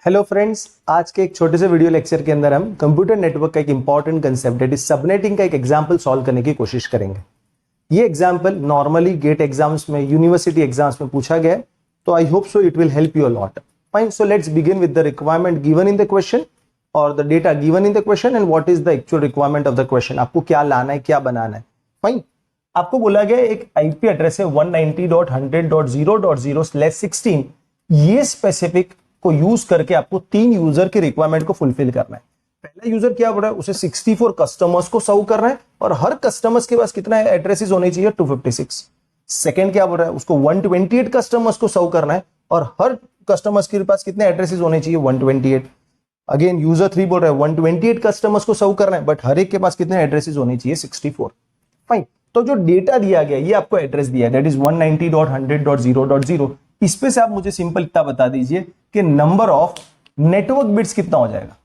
Hello friends, आज के एक छोटे से वीडियो लेक्चर के अंदर हम कंप्यूटर नेटवर्क का एक important concept that is subnetting का एक एग्जांपल सॉल्व करने की कोशिश करेंगे। ये एग्जांपल नॉर्मली गेट एग्जाम्स में, यूनिवर्सिटी एग्जाम्स में पूछा गया है, तो I hope so it will help you a lot. Fine, so let's begin with the requirement given in the question और the data given in the question and what is the actual requirement of the question. आपको क्या लाना है, क्या बनाना है। Fine, आपको बोला गया एक आईपी एड्रेस है 190.100.0.0/16। ये स्पेसिफिक को यूज करके आपको 3 यूजर की रिक्वायरमेंट को फुलफिल करना है। पहला यूजर क्या बोल रहा है, उसे 64 कस्टमर्स को सर्व करना है और हर कस्टमर्स के पास कितना एड्रेसेस होने चाहिए, 256। सेकंड क्या बोल रहा है, उसको 128 कस्टमर्स को सर्व करना है और हर कस्टमर्स के पास कितने एड्रेसेस होने चाहिए, 128। अगेन यूजर 3 बोल रहा है 128 कस्टमर्स को सर्व करना है, बट हर एक के पास कितने एड्रेसेस होने चाहिए, 64। फाइन, तो जो डेटा दिया गया ये आपको एड्रेस दिया है दैट इज 190.100.0.0। इस पे से आप मुझे सिंपल इतना बता दीजिए कि नंबर ऑफ नेटवर्क बिट्स कितना हो जाएगा।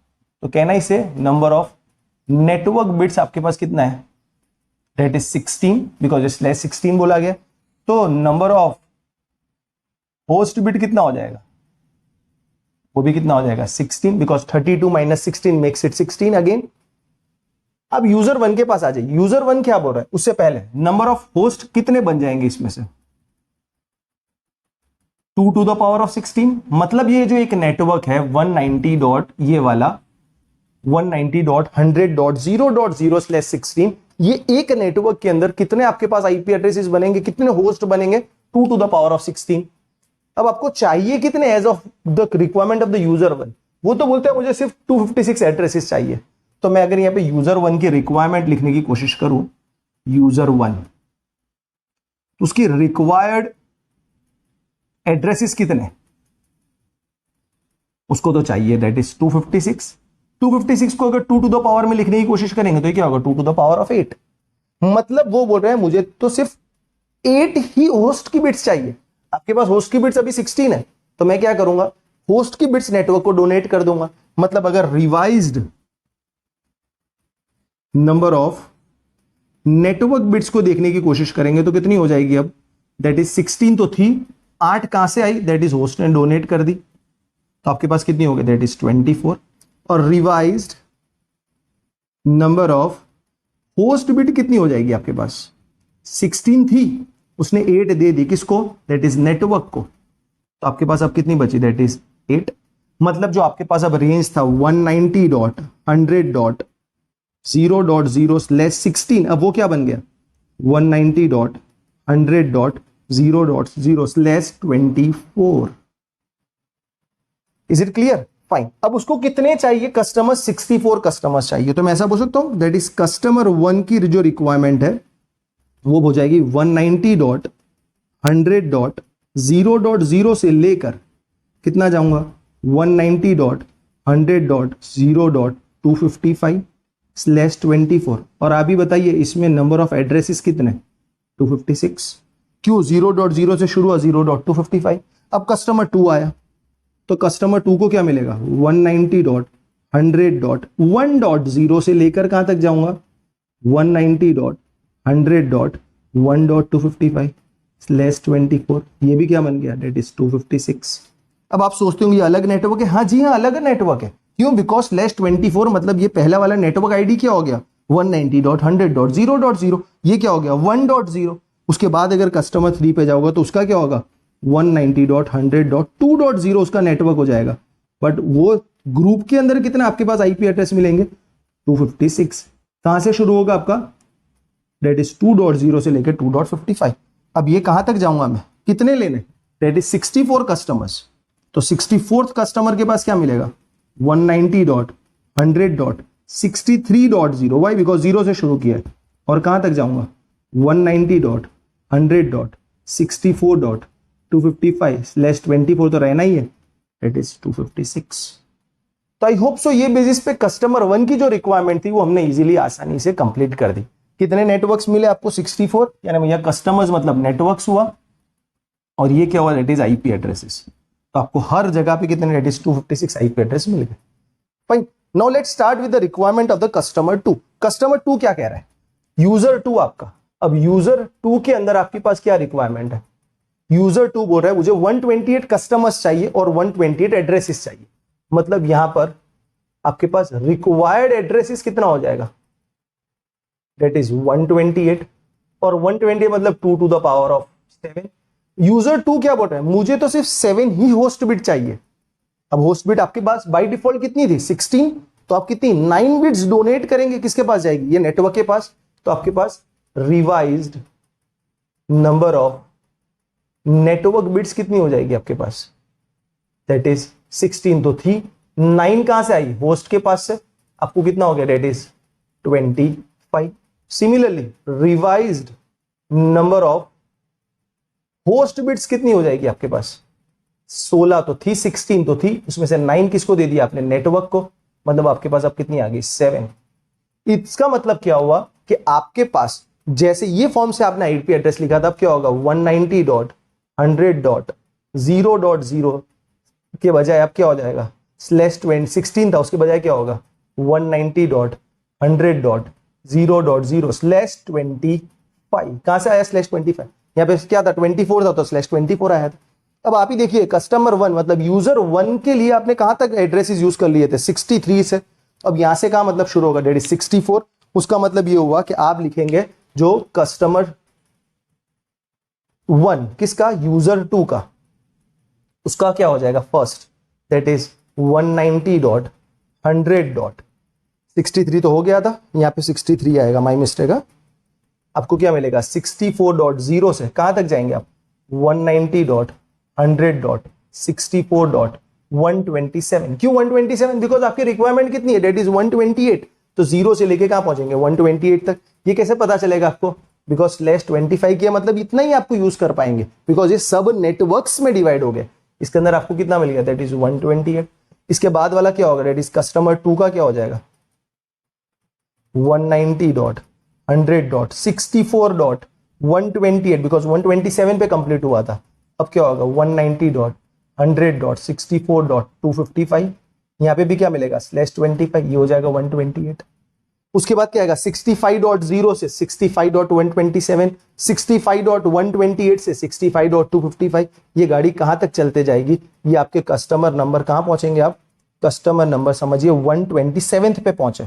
तो कहना इसे नंबर ऑफ नेटवर्क बिट्स आपके पास कितना है, दैट इज 16 बिकॉज स्लैश 16 बोला गया। तो नंबर ऑफ होस्ट बिट कितना हो जाएगा, वो भी कितना हो जाएगा, 16 because 32 minus 16 makes it 16 again. अब यूजर 1 के पास आ जाए। यूजर 1 क्या बोल रहा है, उससे पहले नंबर ऑफ होस्ट कितने बन जाएंगे इसमें से, 2 टू द पावर ऑफ 16। मतलब ये जो एक नेटवर्क है 190 डॉट ये वाला 190.100.0.0/16, ये एक नेटवर्क के अंदर कितने आपके पास आईपी एड्रेसेस बनेंगे, कितने होस्ट बनेंगे, 2 टू द पावर ऑफ 16। अब आपको चाहिए कितने as of the requirement of the user 1, वो तो बोलते हैं मुझे सिर्फ 256 एड्रेसेस चाहिए। तो मैं अगर यहां पे यूजर 1 की रिक्वायरमेंट लिखने की कोशिश करूं, यूजर 1, तो उसकी रिक्वायर्ड एड्रेसेस कितने, उसको तो चाहिए दैट इज 256। 256 को अगर 2 टू द पावर में लिखने की कोशिश करेंगे तो ये क्या होगा, 2 टू द पावर ऑफ 8। मतलब वो बोल रहे हैं मुझे तो सिर्फ 8 ही होस्ट की बिट्स चाहिए। आपके पास होस्ट की बिट्स अभी 16 है, तो मैं क्या करूंगा, होस्ट की बिट्स नेटवर्क को डोनेट कर दूंगा। मतलब अगर revised number of network bits को देखने की कोशिश करेंगे तो कितनी हो जाएगी, अब दैट इज 16 तो थी, 8 कहां से आई, दैट इज होस्ट ने डोनेट कर दी, तो आपके पास कितनी हो गई, दैट इज 24। और revised number of host bit कितनी हो जाएगी आपके पास, 16 थी, उसने 8 दे दी किसको, दैट इज नेटवर्क को, तो आपके पास अब कितनी बची, दैट इज 8। मतलब जो आपके पास अब रेंज था 190.100.0.0/16, अब वो क्या बन गया, 190.100.0.0/24। Is it clear? फाइन। अब उसको कितने चाहिए कस्टमर, 64 कस्टमर्स चाहिए। तो मैं ऐसा बोल सकता हूं दैट इज कस्टमर 1 की जो रिक्वायरमेंट है वो हो जाएगी 190.100.0.0 से लेकर कितना जाऊंगा, 190.100.0.255/24। और आप ही बताइए इसमें नंबर ऑफ एड्रेसेस कितने, 256। क्यों, 0.0 से शुरू हुआ, 0.255। अब कस्टमर 2 आया तो कस्टमर 2 को क्या मिलेगा, 190.100.1.0 से लेकर कहां तक जाऊंगा, 190.100.1.255/24। ये भी क्या बन गया, दैट इज 256। अब आप सोचते होंगे ये अलग नेटवर्क है। हाँ जी हाँ, अलग नेटवर्क है। क्यों, बिकॉज /24 मतलब ये पहला वाला नेटवर्क आईडी क्या हो गया, 190.100.0.0, ये क्या हो गया, 1.0। उसके बाद अगर कस्टमर 3 पे जाओगा तो उसका क्या होगा, 190.100.2.0 उसका नेटवर्क हो जाएगा। बट वो ग्रुप के अंदर कितना आपके पास आईपी एड्रेस मिलेंगे, 256। कहां से शुरू होगा आपका, दैट इज 2.0 से लेकर 2.55। अब ये कहां तक जाऊंगा मैं, कितने लेने, दैट इज 64 कस्टमर्स। तो 64th कस्टमर के पास क्या मिलेगा, 190.100.63.0। वाई, बिकॉज 0 से शुरू किया है। और कहां तक जाऊंगा, 190.100.64.255/24 तो रहना ही है, इट इज 256। तो आई होप सो ये बेसिस पे कस्टमर 1 की जो रिक्वायरमेंट थी वो हमने इजीली आसानी से कंप्लीट कर दी। कितने नेटवर्क्स मिले आपको, 64, यानी भैया कस्टमर्स मतलब नेटवर्क्स हुआ, और ये क्या हुआ, दैट इज आईपी एड्रेसेस। तो आपको हर जगह पे कितने, दैट इज 256 आईपी एड्रेस मिल गए। Fine, now let's start with the requirement of the customer 2। Customer 2 क्या कह रहा है, यूजर 2 आपका। अब यूजर 2 के अंदर आपके पास क्या रिक्वायरमेंट है, यूजर 2 बोल रहा है मुझे 128 कस्टमर्स चाहिए और 128 एड्रेसेस चाहिए। मतलब यहां पर आपके पास रिक्वायर्ड एड्रेसेस कितना हो जाएगा, दैट इज 128, और 120 मतलब 2 to the power of 7। User 2 क्या बोल रहा है, मुझे तो सिर्फ 7 ही होस्ट बिट चाहिए। अब होस्ट बिट आपके पास बाय डिफॉल्ट कितनी थी 16, तो आप कितनी 9 बिट्स डोनेट करेंगे, किसके पास जाएगी, ये नेटवर्क के पास। तो आपके पास revised number of network bits कितनी हो जाएगी आपके पास, दैट इज 16 तो थी, 9 कहां से आई, होस्ट के पास से, आपको कितना हो गया, that is 25। Similarly revised number of host bits कितनी हो जाएगी आपके पास, 16 तो थी, 16 तो थी, उसमें से 9 किसको दे दिया आपने, नेटवर्क को, मतलब आपके पास अब कितनी आ गई 7। इसका मतलब क्या हुआ कि आपके पास जैसे ये फॉर्म से आपने आईपी एड्रेस लिखा था, अब क्या होगा 190.100.0.0 के बजाय अब क्या हो जाएगा /2016 था, उसके बजाय क्या होगा 190.100.0.0/25। कहां से आया /25, यहां पे क्या था 24 था, तो /24 आया था। अब आप ही देखिए कस्टमर 1 मतलब यूजर 1 के लिए आपने कहां तक एड्रेसेस यूज कर लिए थे 63 से, अब यहां से कहां मतलब शुरू होगा, दैट इज 64। उसका मतलब ये हुआ कि आप लिखेंगे जो कस्टमर 1 किसका, यूजर 2 का, उसका क्या हो जाएगा फर्स्ट, दैट इज 190.100.63 तो हो गया था, यहां पे 63 आएगा, माई मिस्टेक है। आपको क्या मिलेगा 64.0 से कहां तक जाएंगे आप 190.100.64.127। क्यों 127, बिकॉज आपकी रिक्वायरमेंट कितनी है, दैट इज 128, तो 0 से लेके कहां पहुंचेंगे 128 तक। ये कैसे पता चलेगा आपको, बिकॉज /25 किया मतलब इतना ही आपको यूज कर पाएंगे, बिकॉज ये सब नेटवर्क्स में डिवाइड हो गए। इसके अंदर आपको कितना मिल गया, दैट इज 128। इसके बाद वाला क्या होगा, दैट इज कस्टमर 2 का क्या हो जाएगा 190.100.64.128, बिकॉज 127 पे कंप्लीट हुआ था। अब क्या होगा 190.100.64.255, यहां पे भी क्या मिलेगा /25, ये हो जाएगा 128। उसके बाद क्या आएगा 65.0 से 65.127, 65.128 से 65.255। ये गाड़ी कहां तक चलते जाएगी, ये आपके कस्टमर नंबर कहां पहुंचेंगे आप, कस्टमर नंबर समझिए 127 पे पहुंचे,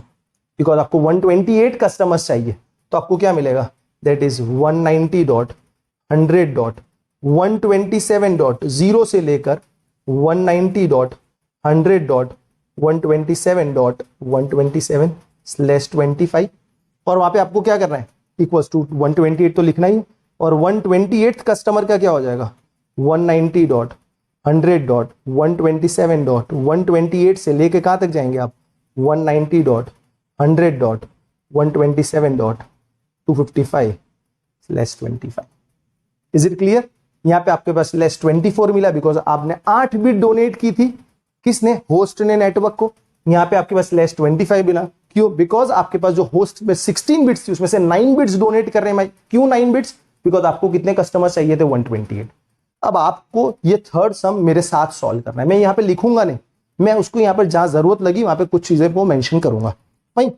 बिकॉज आपको 128 कस्टमर्स चाहिए। तो आपको क्या मिलेगा, दैट इज 190.100.127.0 से लेकर 190.127.127/25, और वहां पे आपको क्या करना है इक्वल्स टू 128 तो लिखना ही, और 128 कस्टमर का क्या हो जाएगा 190.100.127.128 से लेके कहां तक जाएंगे आप 190.127.255/25। Is it clear. यहां पे आपके पास /24 मिला बिकॉज आपने 8 बिट डोनेट की थी, किसने, होस्ट ने नेटवर्क को। यहां पे आपके पास /25 मिला, क्यों, बिकॉज आपके पास जो होस्ट में 16 बिट्स थी उसमें से 9 बिट्स डोनेट कर रहे हैं। क्यों 9 बिट्स, बिकॉज आपको कितने कस्टमर चाहिए थे 128। अब आपको ये थर्ड सम मेरे साथ सॉल्व करना है, मैं यहां पे लिखूंगा नहीं, मैं उसको यहां पर जहां जरूरत लगी वहां पे कुछ चीजें को मेंशन करूंगा। भाई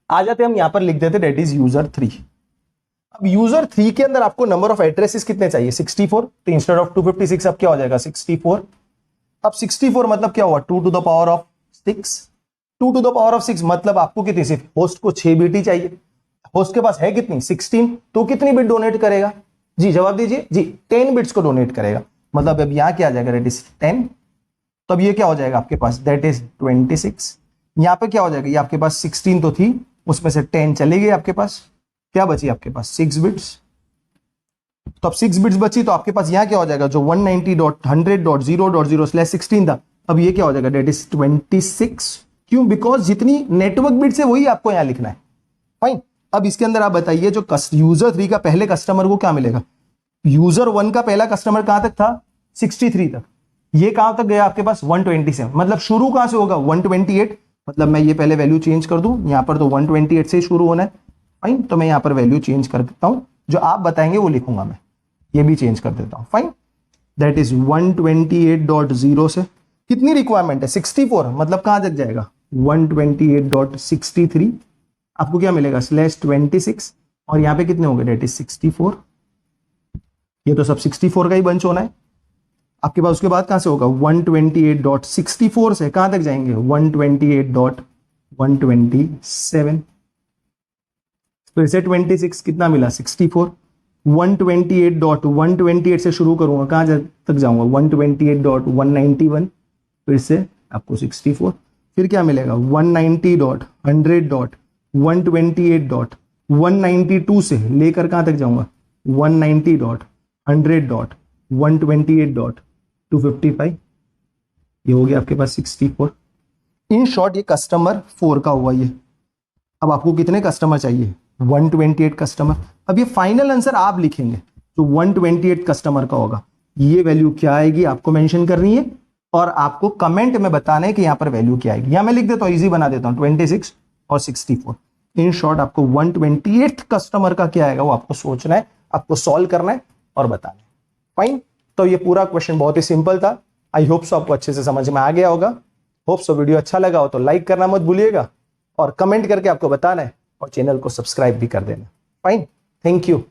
आ जाते हम यहां पर लिख देते दैट इज यूजर 3। अब यूजर 3 के अंदर आपको नंबर ऑफ एड्रेसेस कितने चाहिए 64, तो इंस्टेड ऑफ 256 अब क्या हो जाएगा 64। अब 64 मतलब क्या हुआ 2 to the power of 6, 2 to the power of 6 मतलब आपको कितनी, सिर्फ होस्ट को 6 बिट ही चाहिए। होस्ट के पास है कितनी 16, तो कितनी बिट डोनेट करेगा जी, जवाब दीजिए जी, 10 बिट्स को डोनेट करेगा। मतलब अब यहां क्या आ जाएगा दैट इज 10, तो अब ये क्या हो जाएगा आपके पास दैट इज 26। यहां पे क्या हो जाएगा, ये आपके पास 16 तो थी, उसमें से 10 चले गए, आपके पास क्या बची, आपके पास 6 बिट्स। तो अब 6 बिट्स बची, तो आपके पास यहां क्या हो जाएगा, जो 190.100.0.0/16 था, अब ये क्या हो जाएगा दैट इज 26। क्यों, बिकॉज जितनी नेटवर्क बिट्स है वही आपको यहां लिखना है। फाइन। अब इसके अंदर आप बताइए जो यूजर 3 का पहले कस्टमर को क्या मिलेगा, यूजर 1 का पहला कस्टमर कहां तक था 63 तक, ये कहां तक गया आपके पास 127, मतलब शुरू कहां से होगा 128। मतलब मैं ये पहले वैल्यू चेंज कर दूं, यहां पर तो 128 से शुरू होना है। फाइन, तो मैं यहां पर वैल्यू चेंज कर देता हूं, जो आप बताएंगे वो लिखूंगा मैं, ये भी चेंज कर देता हूं। फाइन, दैट इज 128.0 से कितनी रिक्वायरमेंट है 64, मतलब कहां तक जाएगा 128.63। आपको क्या मिलेगा /26, और यहां पे कितने होंगे दैट इज 64। ये तो सब 64 का ही बंच होना है। आपके पास उसके बाद कहां से होगा 128.64 से कहां तक जाएंगे 128.127, फिर से 26 कितना मिला 64, 128.128 से शुरू करूंगा कहां तक जाऊंगा 128.191, फिर से आपको 64, फिर क्या मिलेगा 190.100.128.192 से लेकर कहां तक जाऊंगा 190.100.128.255, ये हो गया आपके पास 64। इन शॉर्ट ये कस्टमर 4 का हुआ ये। अब आपको कितने कस्टमर चाहिए 128 कस्टमर। अब ये फाइनल आंसर आप लिखेंगे जो 128 कस्टमर का होगा, ये वैल्यू क्या आएगी आपको मेंशन करनी है और आपको कमेंट में बताना है कि यहां पर वैल्यू क्या आएगी। यहां मैं लिख देता हूं, इजी बना देता हूं 26 और 64। इन शॉर्ट आपको 128 कस्टमर का क्या आएगा वो आपको सोचना है, आपको सॉल्व करना है और बताना है। फाइन, तो ये पूरा क्वेश्चन बहुत ही सिंपल था। आई होप सो आपको अच्छे से समझ में आ गया होगा। होप सो वीडियो अच्छा लगा हो तो लाइक करना मत भूलिएगा और कमेंट करके आपको बताना है और चैनल को सब्सक्राइब भी कर देना। Fine, thank you.